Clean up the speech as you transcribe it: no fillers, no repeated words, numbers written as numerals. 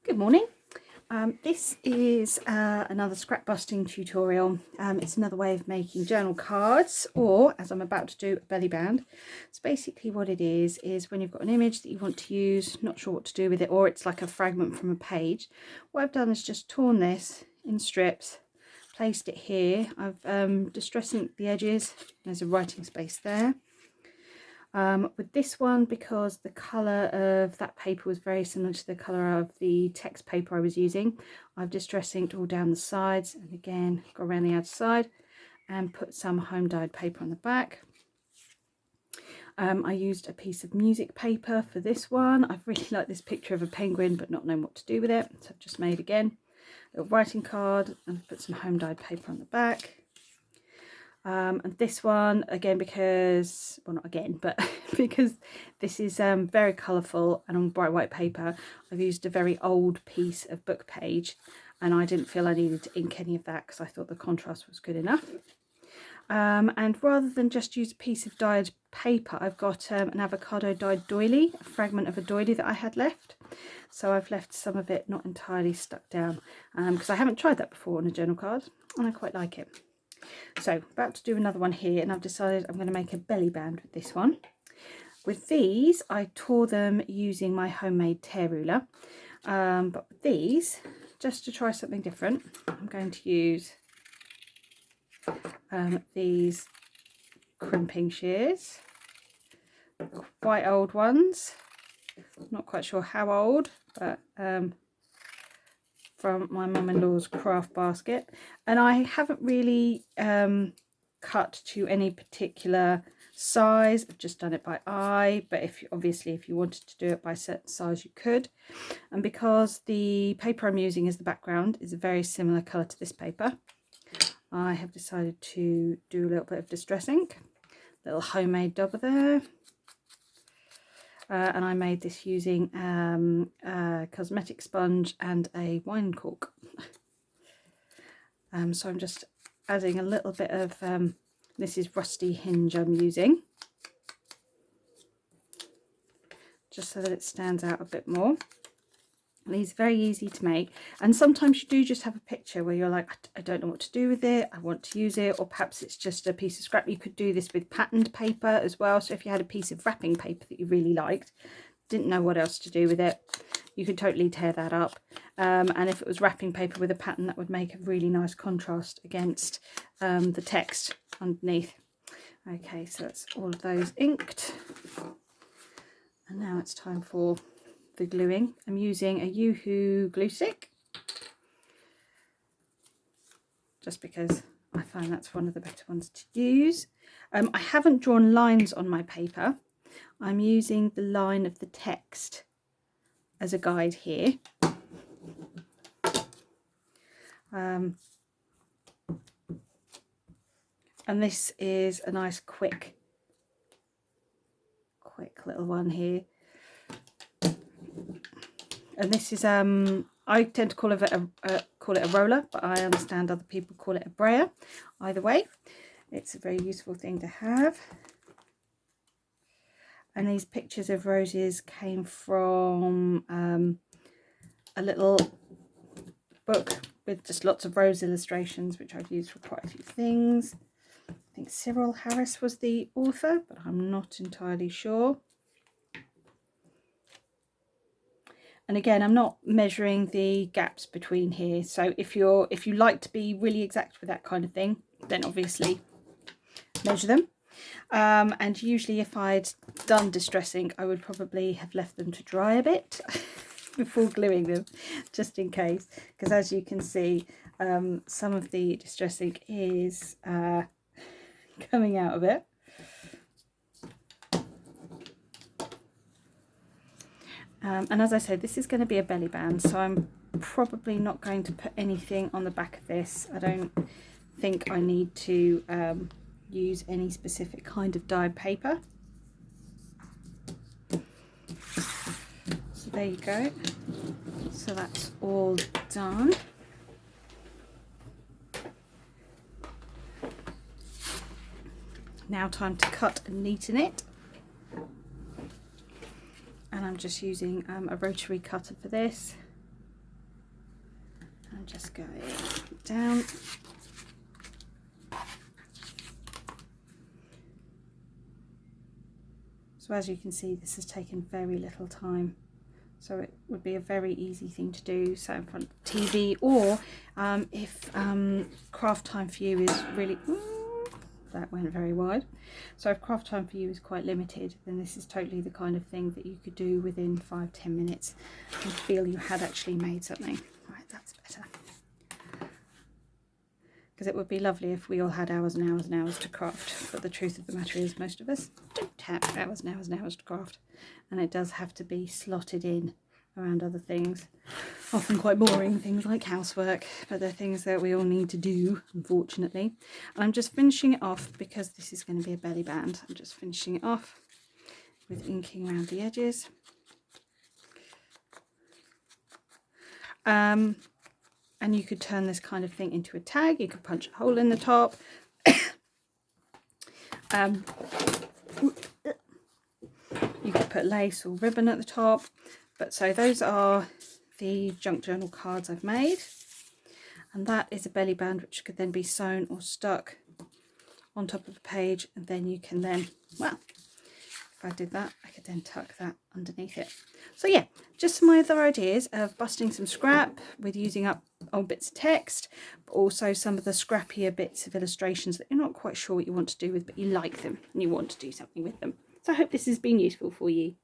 Good morning. This is another scrapbusting tutorial. It's another way of making journal cards, or as I'm about to do, a belly band. So basically what it is when you've got an image that you want to use, not sure what to do with it, or it's like a fragment from a page, what I've done is just torn this in strips, placed it here. I've distress inked the edges. There's a writing space there. With this one, because the colour of that paper was very similar to the colour of the text paper I was using, I've distress inked all down the sides, and again go around the outside and put some home dyed paper on the back. I used a piece of music paper for this one. I really like this picture of a penguin but not knowing what to do with it, so I've just made again a little writing card and put some home dyed paper on the back. And this one, again, because, well, not again, but because this is very colourful and on bright white paper, I've used a very old piece of book page, and I didn't feel I needed to ink any of that because I thought the contrast was good enough. And rather than just use a piece of dyed paper, I've got an avocado dyed doily, a fragment of a doily that I had left. So I've left some of it not entirely stuck down, because I haven't tried that before on a journal card, and I quite like it. So about to do another one here, and I've decided I'm going to make a belly band with this one. With these, I tore them using my homemade tear ruler, but with these, just to try something different, I'm going to use these crimping shears, quite old ones, not quite sure how old, but from my mum-in-law's craft basket, and I haven't really cut to any particular size. I've just done it by eye, but obviously if you wanted to do it by certain size you could. And because the paper I'm using as the background is a very similar colour to this paper, I have decided to do a little bit of distress ink, little homemade dauber there. And I made this using a cosmetic sponge and a wine cork. So I'm just adding a little bit of, this is rusty hinge I'm using, just so that it stands out a bit more. And these are very easy to make, and sometimes you do just have a picture where you're like, I don't know what to do with it, I want to use it, or perhaps it's just a piece of scrap. You could do this with patterned paper as well, so if you had a piece of wrapping paper that you really liked, didn't know what else to do with it, you could totally tear that up, and if it was wrapping paper with a pattern, that would make a really nice contrast against the text underneath. Okay, so that's all of those inked, and now it's time for the gluing. I'm using a Yoo-hoo glue stick, just because I find that's one of the better ones to use. I haven't drawn lines on my paper. I'm using the line of the text as a guide here. And this is a nice quick little one here. And this is I tend to call it a roller, but I understand other people call it a brayer. Either way, it's a very useful thing to have. And these pictures of roses came from a little book with just lots of rose illustrations, which I've used for quite a few things. I think Cyril Harris was the author, but I'm not entirely sure. And again, I'm not measuring the gaps between here, so if you like to be really exact with that kind of thing, then obviously measure them. And usually if I'd done distress ink, I would probably have left them to dry a bit before gluing them, just in case, because as you can see, some of the distress ink is coming out of it. And as I said, this is going to be a belly band, so I'm probably not going to put anything on the back of this. I don't think I need to use any specific kind of dyed paper. So there you go. So that's all done. Now time to cut and neaten it. And I'm just using a rotary cutter for this. I'm just going down. So as you can see, this has taken very little time. So it would be a very easy thing to do, sat in front of the TV, or if craft time for you is really, that went very wide. So if craft time for you is quite limited, then this is totally the kind of thing that you could do within 5-10 minutes and feel you had actually made something. Right, that's better. Because it would be lovely if we all had hours and hours and hours to craft, but the truth of the matter is most of us don't have hours and hours and hours to craft, and it does have to be slotted in around other things, often quite boring things like housework, but they're things that we all need to do, unfortunately. And I'm just finishing it off because this is going to be a belly band. I'm just finishing it off with inking around the edges. And you could turn this kind of thing into a tag. You could punch a hole in the top. You could put lace or ribbon at the top. But so those are the junk journal cards I've made. And that is a belly band which could then be sewn or stuck on top of a page. And then you can then, well, if I did that, I could then tuck that underneath it. So yeah, just some other ideas of busting some scrap with using up old bits of text, but also some of the scrappier bits of illustrations that you're not quite sure what you want to do with, but you like them and you want to do something with them. So I hope this has been useful for you.